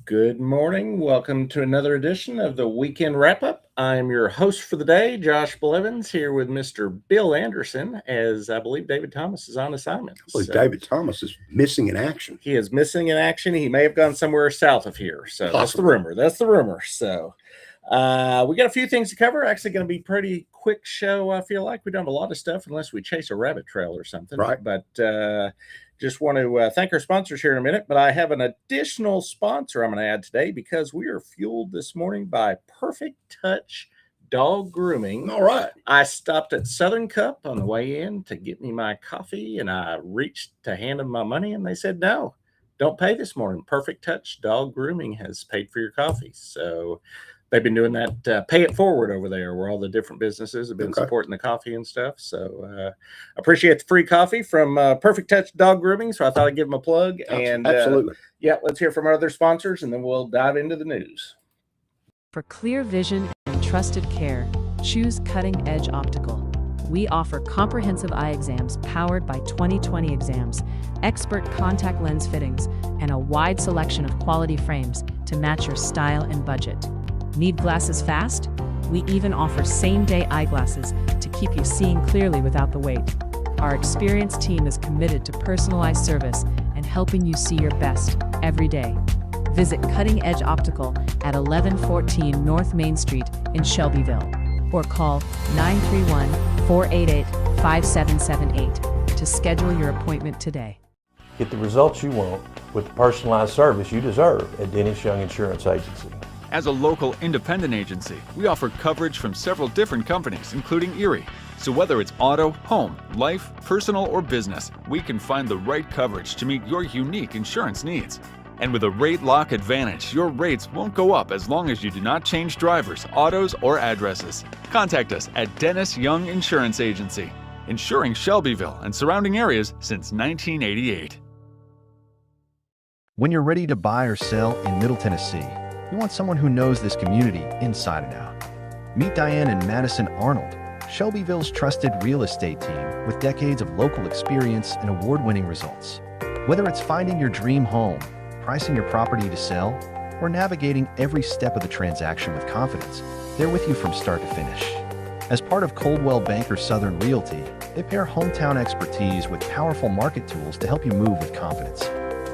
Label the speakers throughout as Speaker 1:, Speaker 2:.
Speaker 1: Good morning. Welcome to another edition of the Weekend Wrap Up. I'm your host for the day, Josh Blevins, here with Mr. Bill Anderson, as I believe David Thomas is on assignment.
Speaker 2: Well, David Thomas is missing in action.
Speaker 1: He is missing in action. He may have gone somewhere south of here. So
Speaker 2: Possibly.
Speaker 1: That's the rumor. That's the rumor. So we got a few things to cover. Actually, going to be pretty quick show. I feel like we don't have a lot of stuff unless we chase a rabbit trail or something.
Speaker 2: Right.
Speaker 1: But just want to thank our sponsors here in a minute. But I have an additional sponsor I'm going to add today because we are fueled this morning by Perfect Touch Dog Grooming.
Speaker 2: All right.
Speaker 1: I stopped at Southern Cup on the way in to get me my coffee, and I reached to hand them my money, and they said, no, don't pay this morning. Perfect Touch Dog Grooming has paid for your coffee. So they've been doing that pay it forward over there where all the different businesses have been supporting the coffee and stuff. So appreciate the free coffee from Perfect Touch Dog Grooming. So I thought I'd give them a plug. And
Speaker 2: absolutely.
Speaker 1: Let's hear from our other sponsors, and then we'll dive into the news.
Speaker 3: For clear vision and trusted care, choose Cutting Edge Optical. We offer comprehensive eye exams powered by 20/20 exams, expert contact lens fittings, and a wide selection of quality frames to match your style and budget. Need glasses fast? We even offer same-day eyeglasses to keep you seeing clearly without the wait. Our experienced team is committed to personalized service and helping you see your best every day. Visit Cutting Edge Optical at 1114 North Main Street in Shelbyville or call 931-488-5778 to schedule your appointment today.
Speaker 4: Get the results you want with the personalized service you deserve at Dennis Young Insurance Agency.
Speaker 5: As a local independent agency, we offer coverage from several different companies, including Erie. So whether it's auto, home, life, personal, or business, we can find the right coverage to meet your unique insurance needs. And with a rate lock advantage, your rates won't go up as long as you do not change drivers, autos, or addresses. Contact us at Dennis Young Insurance Agency, insuring Shelbyville and surrounding areas since 1988.
Speaker 6: When you're ready to buy or sell in Middle Tennessee, you want someone who knows this community inside and out. Meet Diane and Madison Arnold, Shelbyville's trusted real estate team with decades of local experience and award-winning results. Whether it's finding your dream home, pricing your property to sell, or navigating every step of the transaction with confidence, they're with you from start to finish. As part of Coldwell Banker Southern Realty, they pair hometown expertise with powerful market tools to help you move with confidence.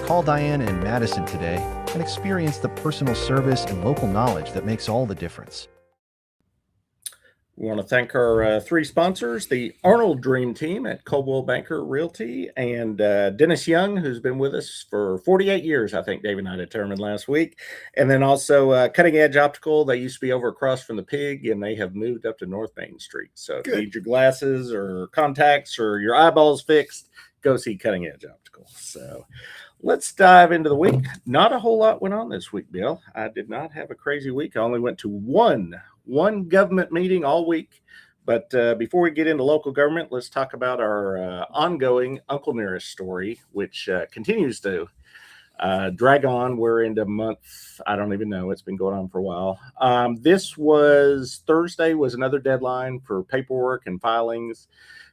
Speaker 6: Call Diane and Madison today and experience the personal service and local knowledge that makes all the difference.
Speaker 1: We want to thank our three sponsors, the Arnold Dream Team at Coldwell Banker Realty, and Dennis Young, who's been with us for 48 years, I think Dave and I determined last week. And then also Cutting Edge Optical. They used to be over across from the Pig, and they have moved up to North Main Street. So if you need your glasses or contacts or your eyeballs fixed, go see Cutting Edge Optical. So let's dive into the week. Not a whole lot went on this week, Bill. I did not have a crazy week. I only went to one government meeting all week. But before we get into local government, let's talk about our ongoing Uncle Nearest story, which continues to drag on. We're into month, I don't even know. It's been going on for a while. This was Thursday was another deadline for paperwork and filings.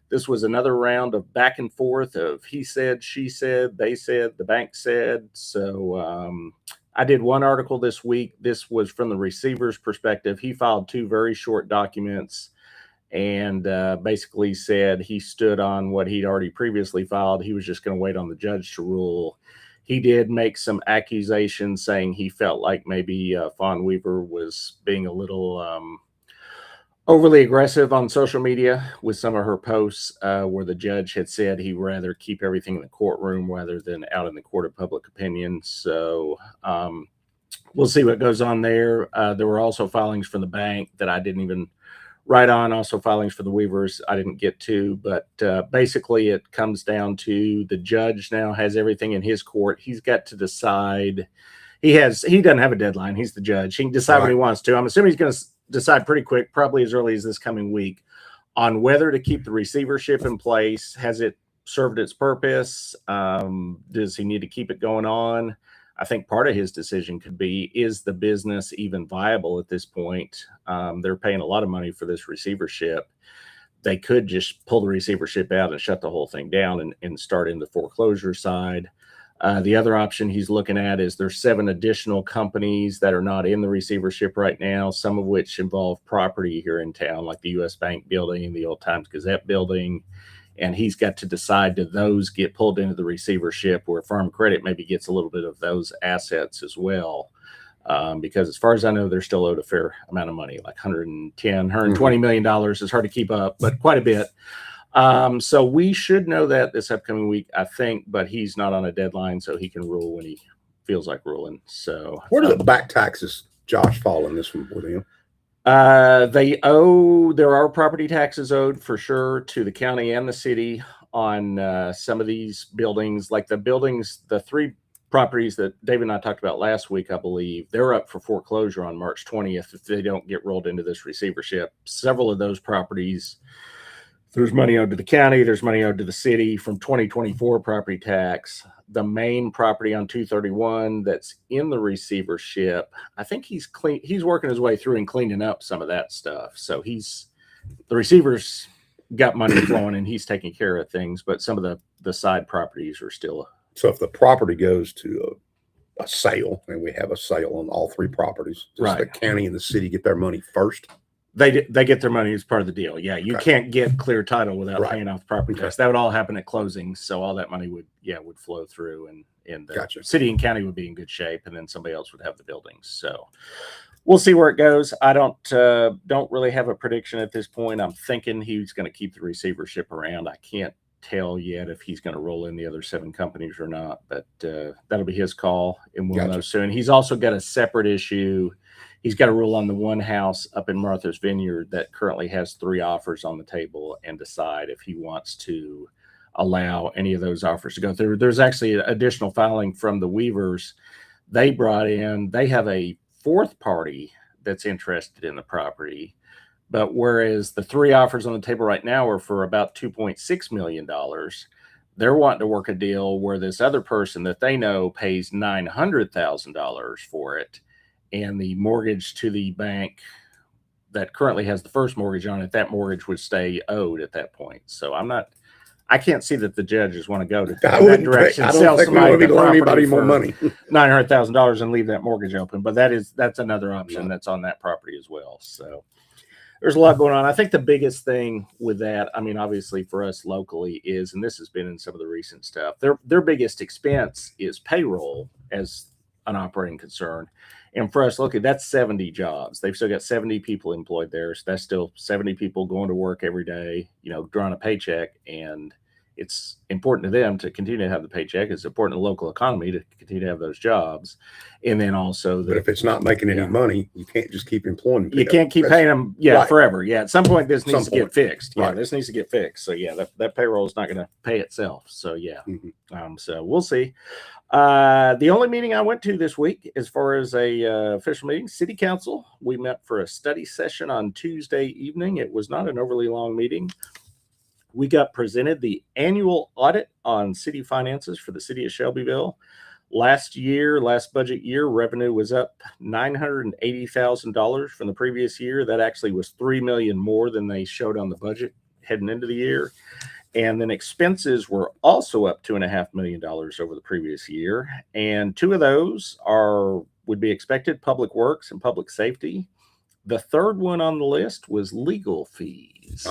Speaker 1: This was another round of back and forth of he said, she said, they said, the bank said. So I did one article this week. This was from the receiver's perspective. He filed two very short documents and basically said he stood on what he'd already previously filed. He was just going to wait on the judge to rule. He did make some accusations saying he felt like maybe Fawn Weaver was being a little overly aggressive on social media with some of her posts where the judge had said he'd rather keep everything in the courtroom rather than out in the court of public opinion. So we'll see what goes on there. There were also filings from the bank that I didn't even write on, also filings for the Weavers I didn't get to. But basically it comes down to the judge now has everything in his court. He's got to decide. He doesn't have a deadline. He's the judge. He can decide when he wants to. I'm assuming he's going to decide pretty quick, probably as early as this coming week, on whether to keep the receivership in place. Has it served its purpose? Does he need to keep it going on? I think part of his decision could be, is the business even viable at this point? They're paying a lot of money for this receivership. They could just pull the receivership out and shut the whole thing down and start in the foreclosure side. The other option he's looking at is there's 7 additional companies that are not in the receivership right now, some of which involve property here in town, like the U.S. Bank building, the Old Times Gazette building. And he's got to decide, do those get pulled into the receivership, where Farm Credit maybe gets a little bit of those assets as well. Because as far as I know, they're still owed a fair amount of money, like $110, $120 million. It's hard to keep up, but quite a bit. So we should know that this upcoming week, I think, but he's not on a deadline, so he can rule when he feels like ruling. So
Speaker 2: Where do the back taxes, Josh, fall in this one with him?
Speaker 1: there are property taxes owed for sure to the county and the city on some of these buildings, like the 3 properties that David and I talked about last week, I believe, they're up for foreclosure on March 20th if they don't get rolled into this receivership. Several of those properties, there's money owed to the county, there's money owed to the city from 2024 property tax. The main property on 231 that's in the receivership, I think he's working his way through and cleaning up some of that stuff. So the receiver's got money flowing and he's taking care of things, but some of the side properties are still.
Speaker 2: So if the property goes to a sale, and we have a sale on all 3 properties, does the county and the city get their money first?
Speaker 1: They get their money as part of the deal. Yeah, you
Speaker 2: Okay.
Speaker 1: can't get clear title without
Speaker 2: Right.
Speaker 1: paying off property tax. That would all happen at closing, so all that money would flow through, and the
Speaker 2: Gotcha.
Speaker 1: city and county would be in good shape, and then somebody else would have the buildings. So we'll see where it goes. I don't really have a prediction at this point. I'm thinking he's going to keep the receivership around. I can't tell yet if he's going to roll in the other 7 companies or not, but that'll be his call, and we'll know soon. He's also got a separate issue. He's got to rule on the one house up in Martha's Vineyard that currently has 3 offers on the table and decide if he wants to allow any of those offers to go through. There's actually additional filing from the Weavers. They have a 4th party that's interested in the property, but whereas the 3 offers on the table right now are for about $2.6 million, they're wanting to work a deal where this other person that they know pays $900,000 for it. And the mortgage to the bank that currently has the first mortgage on it, that mortgage would stay owed at that point. So I can't see that the judges want to go to that direction.
Speaker 2: I don't think we want to be loaning anybody more money.
Speaker 1: $900,000 and leave that mortgage open. But that's another option that's on that property as well. So there's a lot going on. I think the biggest thing with that, I mean, obviously for us locally is, and this has been in some of the recent stuff, their biggest expense is payroll as an operating concern. And for us, look, that's 70 jobs. They've still got 70 people employed there. So that's still 70 people going to work every day, drawing a paycheck. And it's important to them to continue to have the paycheck. It's important to the local economy to continue to have those jobs. And then also,
Speaker 2: But if it's not making any money, you can't just keep employing people.
Speaker 1: You can't keep paying them forever. Yeah, at some point this needs to get fixed. Yeah, this needs to get fixed. So yeah, that payroll is not going to pay itself. So yeah, so we'll see. The only meeting I went to this week, as far as a official meeting, City Council. We met for a study session on Tuesday evening. It was not an overly long meeting. We got presented the annual audit on city finances for the city of Shelbyville. Last budget year, revenue was up $980,000 from the previous year. That actually was $3 million more than they showed on the budget heading into the year. And then expenses were also up $2.5 million over the previous year. And 2 of those would be expected: public works and public safety. The third one on the list was legal fees.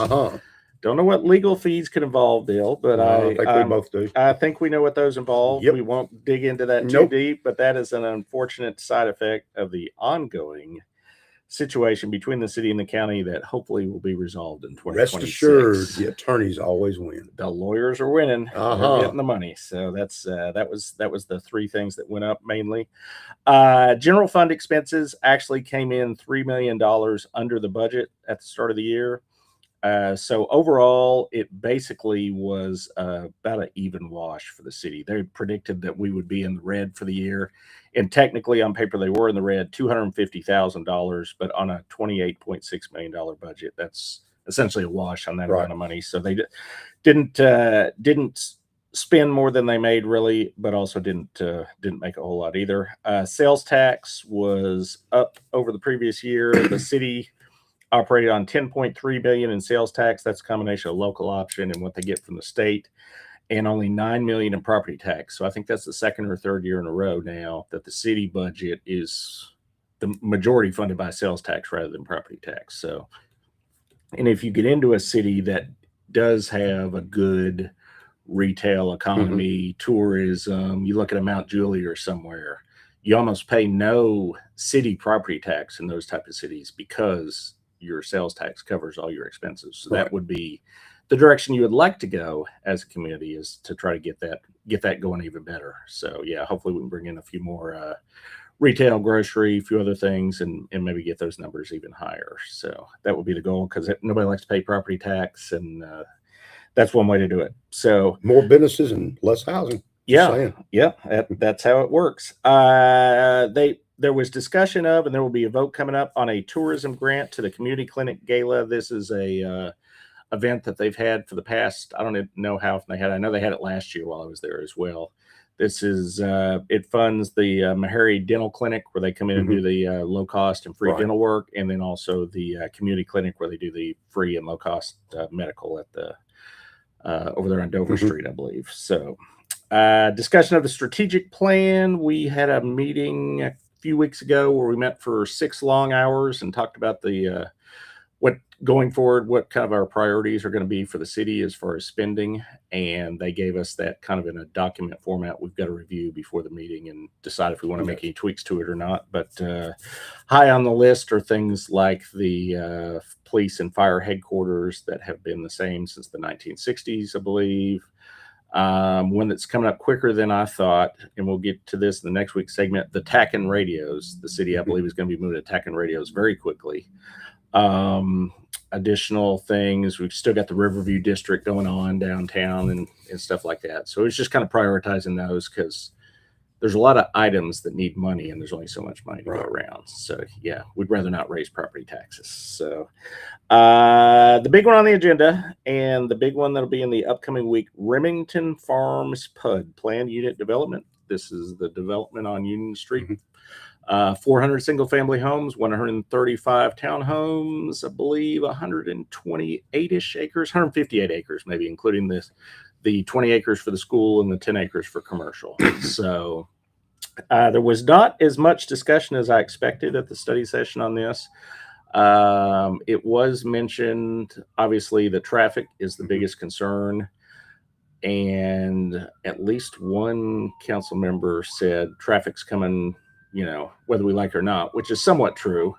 Speaker 1: Don't know what legal fees could involve, Bill, but
Speaker 2: I think we both do.
Speaker 1: I think we know what those involve.
Speaker 2: Yep.
Speaker 1: We won't dig into that too deep, but that is an unfortunate side effect of the ongoing situation between the city and the county that hopefully will be resolved in 2026.
Speaker 2: Rest assured, the attorneys always win.
Speaker 1: The lawyers are winning. They're getting the money. So that was the 3 things that went up mainly. General fund expenses actually came in $3 million under the budget at the start of the year. So overall, it basically was about an even wash for the city. They predicted that we would be in the red for the year. And technically, on paper, they were in the red, $250,000. But on a $28.6 million budget, that's essentially a wash on that amount of money. So they didn't spend more than they made, really, but also didn't make a whole lot either. Sales tax was up over the previous year. The city operated on $10.3 billion in sales tax. That's a combination of local option and what they get from the state. and only 9 million in property tax. So I think that's the second or third year in a row now that the city budget is the majority funded by sales tax rather than property tax. So, and if you get into a city that does have a good retail economy, tourism, you look at a Mount Juliet or somewhere, you almost pay no city property tax in those type of cities because your sales tax covers all your expenses. So that would be the direction you would like to go as a community, is to try to get that going even better. So yeah, hopefully we can bring in a few more retail, grocery, a few other things, and maybe get those numbers even higher. So that would be the goal, because nobody likes to pay property tax, and that's one way to do it. So
Speaker 2: more businesses and less housing.
Speaker 1: Yeah, that's how it works. There was discussion of, and there will be a vote coming up on a tourism grant to the Community Clinic Gala. This is a event that they've had for the past, I don't know how often they had. I know they had it last year while I was there as well. This is it funds the Meharry Dental Clinic, where they come in and do the low cost and free dental work, and then also the community clinic where they do the free and low cost medical at the over there on Dover Street, I believe. So discussion of the strategic plan. We had a meeting a few weeks ago where we met for 6 long hours and talked about the what going forward, what kind of our priorities are going to be for the city as far as spending. And they gave us that kind of in a document format we've got to review before the meeting and decide if we want to make any tweaks to it or not. But high on the list are things like the police and fire headquarters that have been the same since the 1960s, I believe. One that's coming up quicker than I thought, and we'll get to this in the next week's segment, the TACAN radios. The city, I believe, is going to be moving to TACAN radios very quickly. Additional things, we've still got the Riverview district going on downtown and stuff like that. So it's just kind of prioritizing those, because there's a lot of items that need money and there's only so much money to go around. So yeah, we'd rather not raise property taxes. So the big one on the agenda, and the big one that'll be in the upcoming week, Remington Farms PUD, Planned Unit Development. This is the development on Union Street. 400 single-family homes, 135 townhomes, I believe 128-ish acres, 158 acres maybe, including the 20 acres for the school and the 10 acres for commercial. So there was not as much discussion as I expected at the study session on this. It was mentioned, obviously, the traffic is the biggest concern. And at least one council member said traffic's coming, whether we like it or not, which is somewhat true.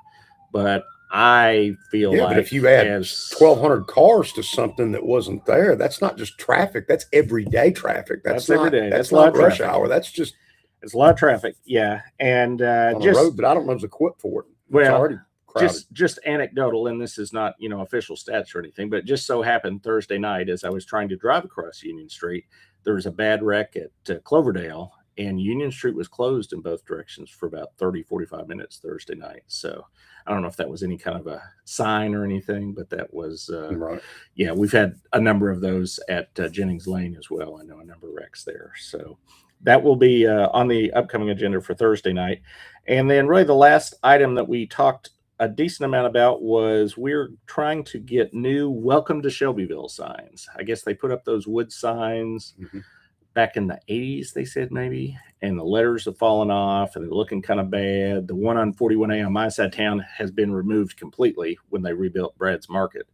Speaker 1: But I feel like,
Speaker 2: but if you add 1,200 cars to something that wasn't there, that's not just traffic. That's everyday traffic. That's not, every day. That's not rush hour. That's just,
Speaker 1: it's a lot of traffic. Yeah. And
Speaker 2: on the road, but I don't know if it's equipped for it. It's already crowded.
Speaker 1: Just anecdotal, and this is not, official stats or anything, but it just so happened Thursday night, as I was trying to drive across Union Street, there was a bad wreck at Cloverdale, and Union Street was closed in both directions for about 30-45 minutes Thursday night. So I don't know if that was any kind of a sign or anything, but that was, yeah, we've had a number of those at Jennings Lane as well. I know a number of wrecks there. So that will be on the upcoming agenda for Thursday night. And then really the last item that we talked a decent amount about was we're trying to get new Welcome to Shelbyville signs. I guess they put up those wood signs back in the 80s, they said maybe, and the letters have fallen off and they're looking kind of bad. The one on 41A on my side of town has been removed completely when they rebuilt Brad's Market.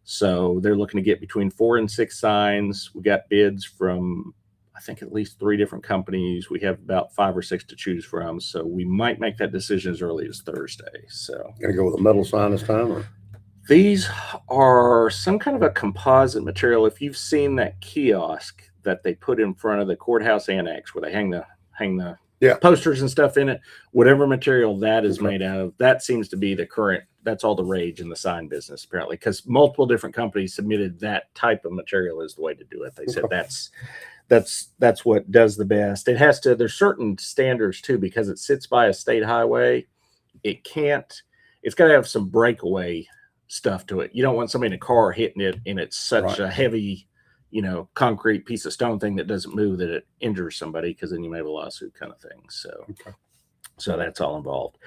Speaker 1: So they're looking to get between 4 and 6 signs. We got bids from, I think, at least 3 different companies. We have about 5 or 6 to choose from. So we might make that decision as early as Thursday. So
Speaker 2: gonna go with a metal sign this time, or?
Speaker 1: These are some kind of a composite material. If you've seen that kiosk that they put in front of the courthouse annex where they hang the posters and stuff in it, whatever material that is made out of, that seems to be the current, that's all the rage in the sign business apparently, because multiple different companies submitted that type of material as the way to do it. They said that's what does the best. It has to, there's certain standards too, because it sits by a state highway. It's got to have some breakaway stuff to it. You don't want somebody in a car hitting it and it's such a heavy, concrete piece of stone thing that doesn't move that it injures somebody, because then you may have a lawsuit kind of thing. So So that's all involved.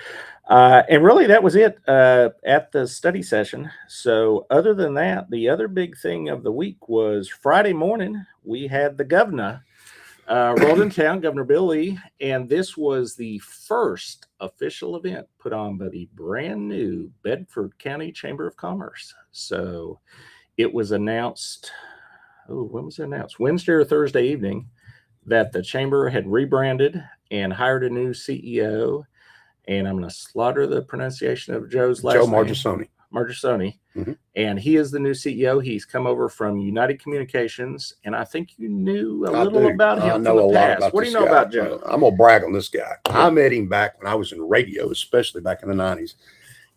Speaker 1: And really, that was it at the study session. So, other than that, the other big thing of the week was Friday morning, we had the governor rolled in town, Governor Bill Lee, and this was the first official event put on by the brand new Bedford County Chamber of Commerce. So, it was announced, when was it announced? Wednesday or Thursday evening, that the chamber had rebranded and hired a new CEO. And I'm going to slaughter the pronunciation of Joe's last name.
Speaker 2: Joe Margisoni.
Speaker 1: Margisoni.
Speaker 2: Mhm.
Speaker 1: And he is the new CEO. He's come over from United Communications. And I think you knew a little about him.
Speaker 2: I
Speaker 1: from
Speaker 2: know
Speaker 1: the
Speaker 2: a lot
Speaker 1: past.
Speaker 2: about
Speaker 1: What do
Speaker 2: this
Speaker 1: you know
Speaker 2: guy.
Speaker 1: about Joe?
Speaker 2: I'm going to brag on this guy. I met him back when I was in radio, especially back in the 90s.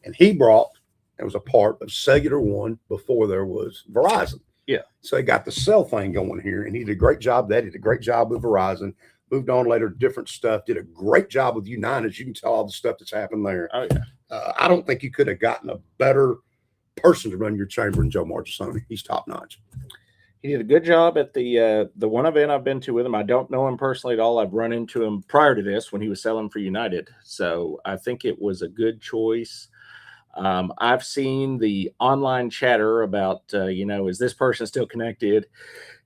Speaker 2: And he brought, it was a part of Cellular One before there was Verizon.
Speaker 1: Yeah.
Speaker 2: So he got the cell thing going here, and he did a great job. He did a great job with Verizon. Moved on later, different stuff. Did a great job with United. As you can tell, all the stuff that's happened there.
Speaker 1: Oh, yeah.
Speaker 2: I don't think you could have gotten a better person to run your chamber than Joe Margisoni. He's top notch.
Speaker 1: He did a good job at the one event I've been to with him. I don't know him personally at all. I've run into him prior to this when he was selling for United. So I think it was a good choice. I've seen the online chatter about, is this person still connected?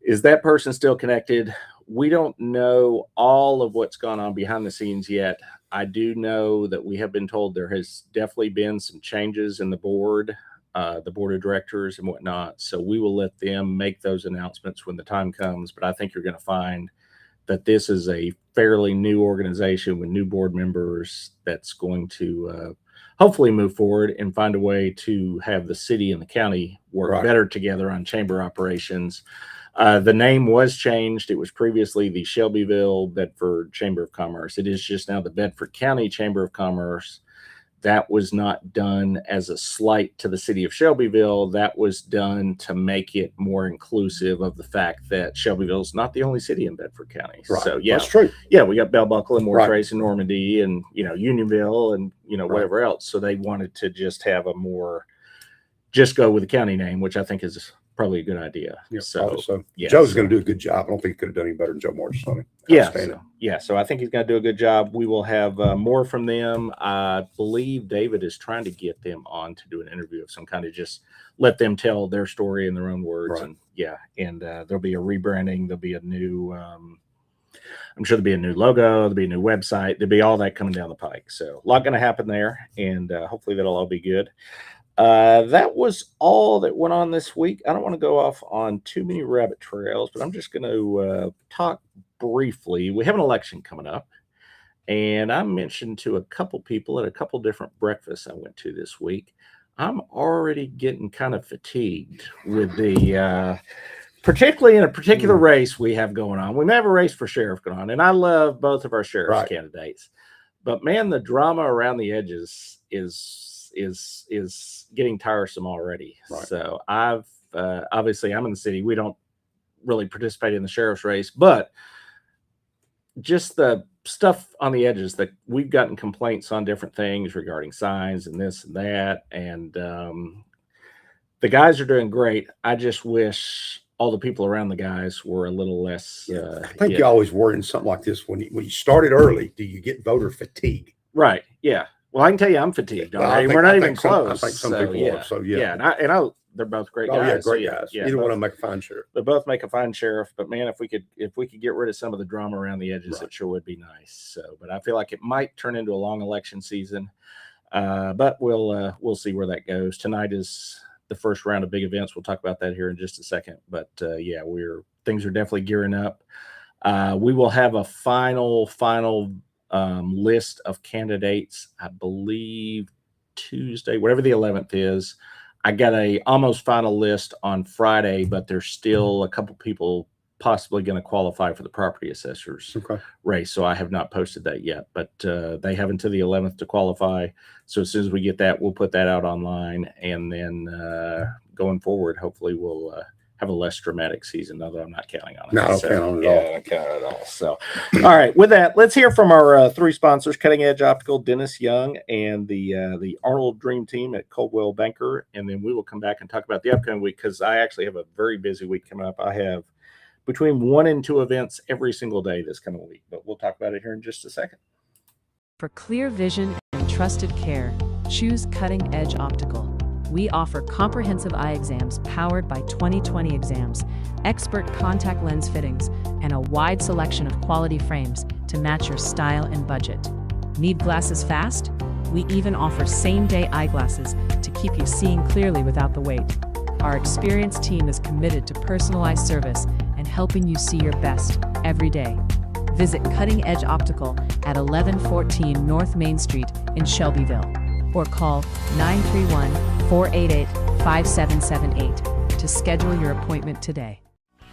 Speaker 1: Is that person still connected? We don't know all of what's gone on behind the scenes yet. I do know that we have been told there has definitely been some changes in the board of directors and whatnot. So we will let them make those announcements when the time comes. But I think you're going to find that this is a fairly new organization with new board members that's going to hopefully move forward and find a way to have the city and the county work better together on chamber operations. The name was changed. It was previously the Shelbyville Bedford Chamber of Commerce. It is just now the Bedford County Chamber of Commerce. That was not done as a slight to the city of Shelbyville. That was done to make it more inclusive of the fact that Shelbyville is not the only city in Bedford County.
Speaker 2: Right.
Speaker 1: So, yeah,
Speaker 2: that's true.
Speaker 1: Yeah, we got Bell Buckle and Moore-Trace and Normandy and, Unionville and, whatever else. So they wanted to just have just go with the county name, which I think is probably a good idea.
Speaker 2: Yeah,
Speaker 1: so yeah,
Speaker 2: Joe's going to do a good job. I don't think he could have done any better than Joe Margisoni.
Speaker 1: So I think he's going to do a good job. We will have more from them. I believe David is trying to get them on to do an interview of some kind, of just let them tell their story in their own words.
Speaker 2: Right.
Speaker 1: And there'll be a rebranding. There'll be a new I'm sure there'll be a new logo, there'll be a new website, there'll be all that coming down the pike. So a lot going to happen there, and hopefully that'll all be good. That was all that went on this week. I don't want to go off on too many rabbit trails, but I'm just going to talk briefly. We have an election coming up, and I mentioned to a couple people at a couple different breakfasts I went to this week, I'm already getting kind of fatigued with the particularly in a particular race we have going on. We may have a race for sheriff going on, and I love both of our sheriff's candidates. But man, the drama around the edges is getting tiresome already.
Speaker 2: Right.
Speaker 1: So I've obviously I'm in the city. We don't really participate in the sheriff's race, but just the stuff on the edges that we've gotten complaints on different things regarding signs and this and that. And the guys are doing great. I just wish all the people around the guys were a little less.
Speaker 2: I think you always worry in something like this when you started early. Do you get voter fatigue?
Speaker 1: Right. Yeah. Well, I can tell you, I'm fatigued. We're not even close.
Speaker 2: I think some people are. So yeah.
Speaker 1: And they're both great guys.
Speaker 2: Oh yeah, great guys.
Speaker 1: Yeah,
Speaker 2: either one of them make a fine sheriff.
Speaker 1: They both make a fine sheriff. But man, if we could get rid of some of the drama around the edges, it sure would be nice. So, but I feel like it might turn into a long election season. But we'll see where that goes. Tonight is the first round of big events. We'll talk about that here in just a second. But things are definitely gearing up. We will have a final list of candidates, I believe Tuesday, whatever the 11th is. I got a almost final list on Friday, but there's still a couple people possibly going to qualify for the property assessor's race. So I have not posted that yet, but they have until the 11th to qualify. So as soon as we get that, we'll put that out online, and then going forward, hopefully we'll have a less dramatic season, although I'm not counting on it.
Speaker 2: No, I don't count on it at all.
Speaker 1: I don't count on it at all. So, all right, with that, let's hear from our three sponsors: Cutting Edge Optical, Dennis Young, and the Arnold Dream Team at Coldwell Banker. And then we will come back and talk about the upcoming week, because I actually have a very busy week coming up. I have between 1 and 2 events every single day this coming week, but we'll talk about it here in just a second.
Speaker 3: For clear vision and trusted care, choose Cutting Edge Optical. We offer comprehensive eye exams powered by 20/20 exams, expert contact lens fittings, and a wide selection of quality frames to match your style and budget. Need glasses fast? We even offer same-day eyeglasses to keep you seeing clearly without the wait. Our experienced team is committed to personalized service and helping you see your best every day. Visit Cutting Edge Optical at 1114 North Main Street in Shelbyville or call 931-488-5778 to schedule your appointment today.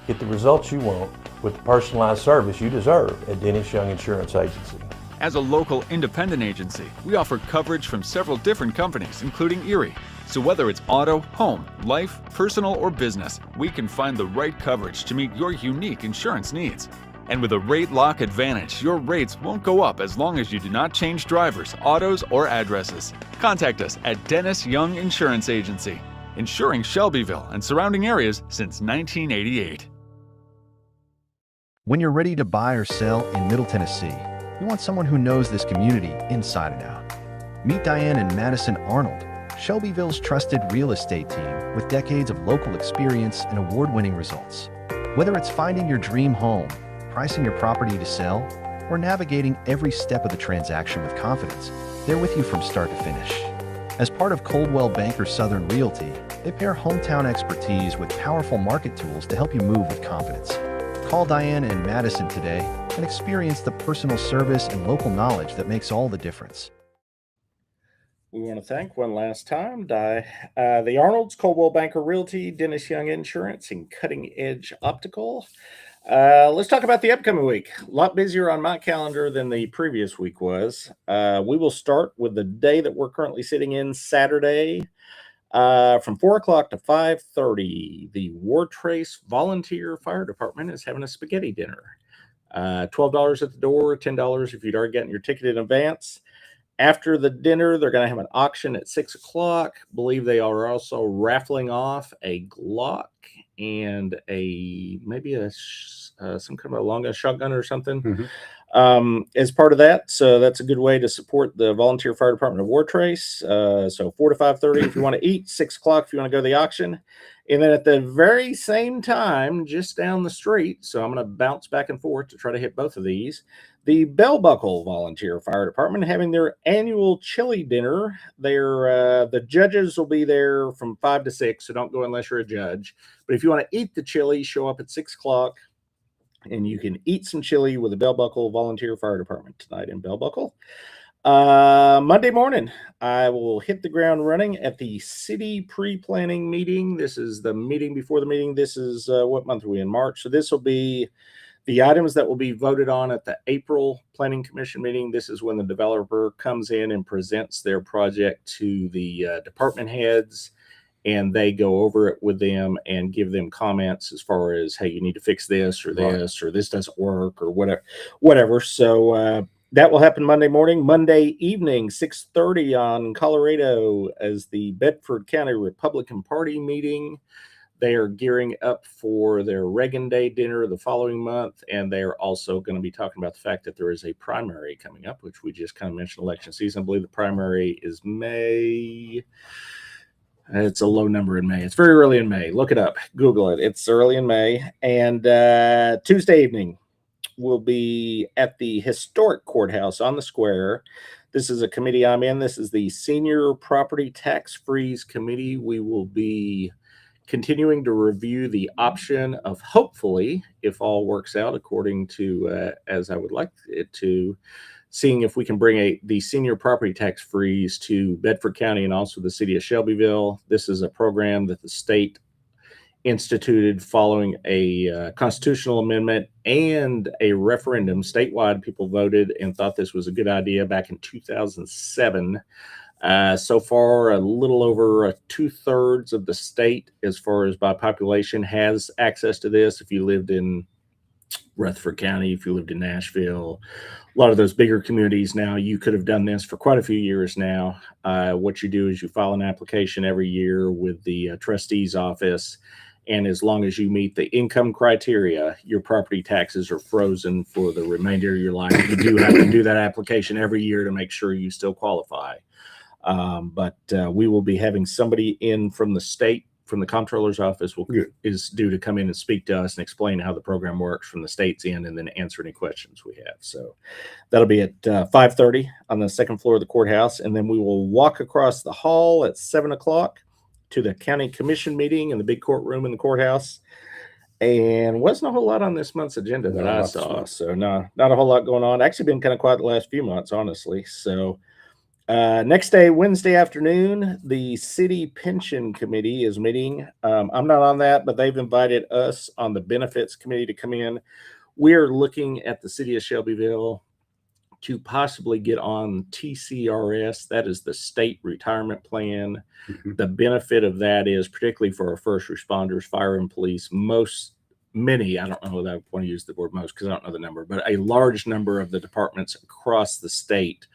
Speaker 4: Get the results you want with the personalized service you deserve at Dennis Young Insurance Agency.
Speaker 5: As a local independent agency, we offer coverage from several different companies, including Erie. So whether it's auto, home, life, personal, or business, we can find the right coverage to meet your unique insurance needs. And with a rate lock advantage, your rates won't go up as long as you do not change drivers, autos, or addresses. Contact us at Dennis Young Insurance Agency, insuring Shelbyville and surrounding areas since 1988.
Speaker 6: When you're ready to buy or sell in Middle Tennessee, you want someone who knows this community inside and out. Meet Diane and Madison Arnold, Shelbyville's trusted real estate team with decades of local experience and award-winning results. Whether it's finding your dream home, pricing your property to sell, or navigating every step of the transaction with confidence, they're with you from start to finish. As part of Coldwell Banker Southern Realty, they pair hometown expertise with powerful market tools to help you move with confidence. Call Diane and Madison today and experience the personal service and local knowledge that makes all the difference.
Speaker 1: We want to thank one last time the Arnolds, Coldwell Banker Realty, Dennis Young Insurance, and Cutting Edge Optical. Let's talk about the upcoming week. A lot busier on my calendar than the previous week was. We will start with the day that we're currently sitting in, Saturday, from 4 o'clock to 5:30. The Wartrace Volunteer Fire Department is having a spaghetti dinner. $12 at the door, $10 if you'd already gotten your ticket in advance. After the dinner, they're going to have an auction at 6 o'clock. I believe they are also raffling off a Glock and some kind of a long gun shotgun or something as part of that. So that's a good way to support the Volunteer Fire Department of Wartrace. So 4 to 5:30 if you want to eat, 6 o'clock if you want to go to the auction. And then at the very same time, just down the street, so I'm going to bounce back and forth to try to hit both of these, the Bell Buckle Volunteer Fire Department having their annual chili dinner. The judges will be there from 5 to 6, so don't go unless you're a judge. But if you want to eat the chili, show up at 6 o'clock, and you can eat some chili with the Bell Buckle Volunteer Fire Department tonight in Bell Buckle. Monday morning, I will hit the ground running at the city pre-planning meeting. This is the meeting before the meeting. This is what month are we in? March. So this will be the items that will be voted on at the April Planning Commission meeting. This is when the developer comes in and presents their project to the department heads, and they go over it with them and give them comments as far as, hey, you need to fix this or this, or this doesn't work or whatever. So that will happen Monday morning. Monday evening, 6:30 on Colorado, as the Bedford County Republican Party meeting. They are gearing up for their Reagan Day dinner the following month, and they are also going to be talking about the fact that there is a primary coming up, which we just kind of mentioned election season. I believe the primary is May. It's a low number in May. It's very early in May. Look it up. Google it. It's early in May. And Tuesday evening, will be at the historic courthouse on the square. This is a committee I'm in. This is the Senior Property Tax Freeze Committee. We will be continuing to review the option of, hopefully, if all works out according to as I would like it to, seeing if we can bring the senior property tax freeze to Bedford County and also the city of Shelbyville. This is a program that the state instituted following a constitutional amendment and a referendum statewide. People voted and thought this was a good idea back in 2007. So far, a little over 2/3 of the state, as far as by population, has access to this. If you lived in Rutherford County, if you lived in Nashville, a lot of those bigger communities now, you could have done this for quite a few years now. What you do is you file an application every year with the trustee's office, And as long as you meet the income criteria, your property taxes are frozen for the remainder of your life. You do have to do that application every year to make sure you still qualify. But we will be having somebody in from the state, from the comptroller's office, is due to come in and speak to us and explain how the program works from the state's end, and then answer any questions we have. So that'll be at 5:30 on the second floor of the courthouse. And then we will walk across the hall at 7 o'clock to the county commission meeting in the big courtroom in the courthouse. And wasn't a whole lot on this month's agenda that I saw. So not a whole lot going on. Actually been kind of quiet the last few months, honestly. So next day, Wednesday afternoon, the city pension committee is meeting. I'm not on that, but they've invited us on the benefits committee to come in. We're looking at the city of Shelbyville to possibly get on TCRS. That is the state retirement plan. The benefit of that is, particularly for our first responders, fire and police, many, I don't know that I want to use the word most because I don't know the number, but a large number of the departments across the state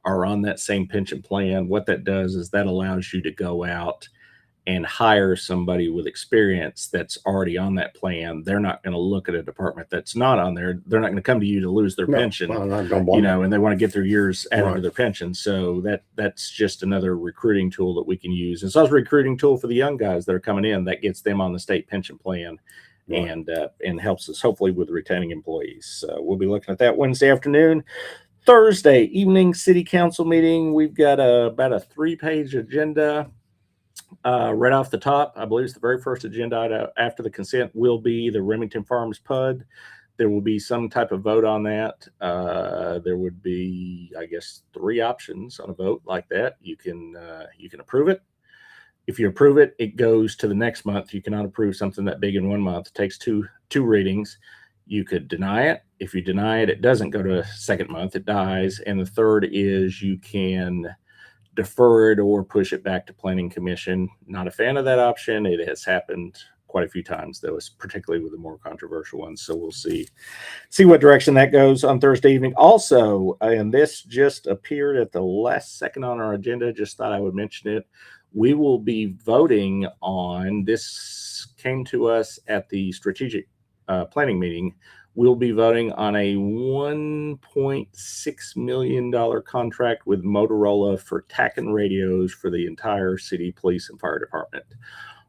Speaker 1: are on that same pension plan. What that does is that allows you to go out and hire somebody with experience that's already on that plan. They're not going to look at a department that's not on there. They're not going to come to you to lose their pension, and they want to get their years added to their pension. So that's just another recruiting tool that we can use. And so it's a recruiting tool for the young guys that are coming in that gets them on the state pension plan and helps us hopefully with retaining employees. So we'll be looking at that Wednesday afternoon. Thursday evening city council meeting. We've got about a 3-page agenda. Right off the top, I believe it's the very first agenda item after the consent will be the Remington Farms PUD. There will be some type of vote on that. There would be, I guess, 3 options on a vote like that. You can approve it. If you approve it, it goes to the next month. You cannot approve something that big in one month. It takes two readings. You could deny it. If you deny it, it doesn't go to a second month. It dies. And the third is you can defer it or push it back to Planning Commission. Not a fan of that option. It has happened quite a few times, though, particularly with the more controversial ones. So we'll see what direction that goes on Thursday evening. Also, and this just appeared at the last second on our agenda, just thought I would mention it. We will be voting on, this came to us at the strategic planning meeting. We'll be voting on a $1.6 million contract with Motorola for TACAN radios for the entire city police and fire department.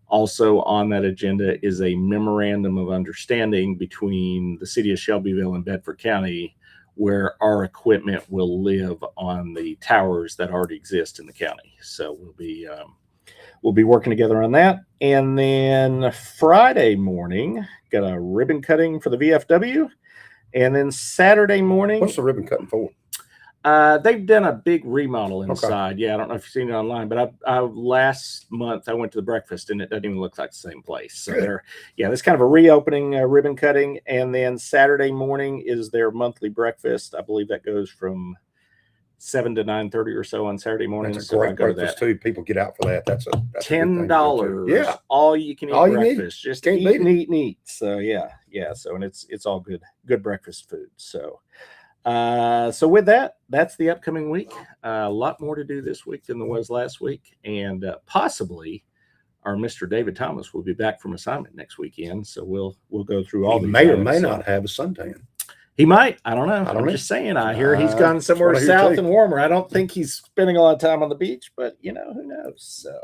Speaker 1: Also on that agenda is a memorandum of understanding between the city of Shelbyville and Bedford County, where our equipment will live on the towers that already exist in the county. So we'll be working together on that. And then Friday morning, got a ribbon cutting for the VFW. And then Saturday morning.
Speaker 2: What's the ribbon cutting for?
Speaker 1: They've done a big remodel inside. Okay. Yeah, I don't know if you've seen it online, but last month I went to the breakfast and it doesn't even look like the same place. So that's kind of a reopening ribbon cutting. And then Saturday morning is their monthly breakfast. I believe that goes from 7 to 9:30 or so on Saturday morning.
Speaker 2: That's a great breakfast too. People get out for that. That's
Speaker 1: $10.
Speaker 2: Yeah,
Speaker 1: all you can eat breakfast. Just eat and eat and eat. So yeah. So and it's all good breakfast food. So with that, that's the upcoming week. A lot more to do this week than there was last week, and possibly our Mr. David Thomas will be back from assignment next weekend. So we'll go through all.
Speaker 2: He may or may not have a suntan.
Speaker 1: He might. I don't know. I'm just saying. I hear he's gone somewhere south and warmer. I don't think he's spending a lot of time on the beach, but who knows? So,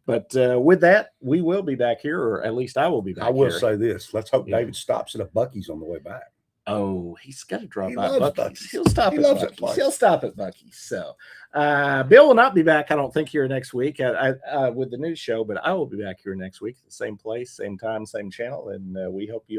Speaker 1: but with that, we will be back here, or at least I will be back.
Speaker 2: I will say this: let's hope David stops at a Buc-ee's on the way back.
Speaker 1: Oh, he's got to drop by Buc-ee's. He'll stop at Buc-ee's. He'll stop at Buc-ee's. So, Bill will not be back, I don't think, here next week with the news show, but I will be back here next week at the same place, same time, same channel, and we hope you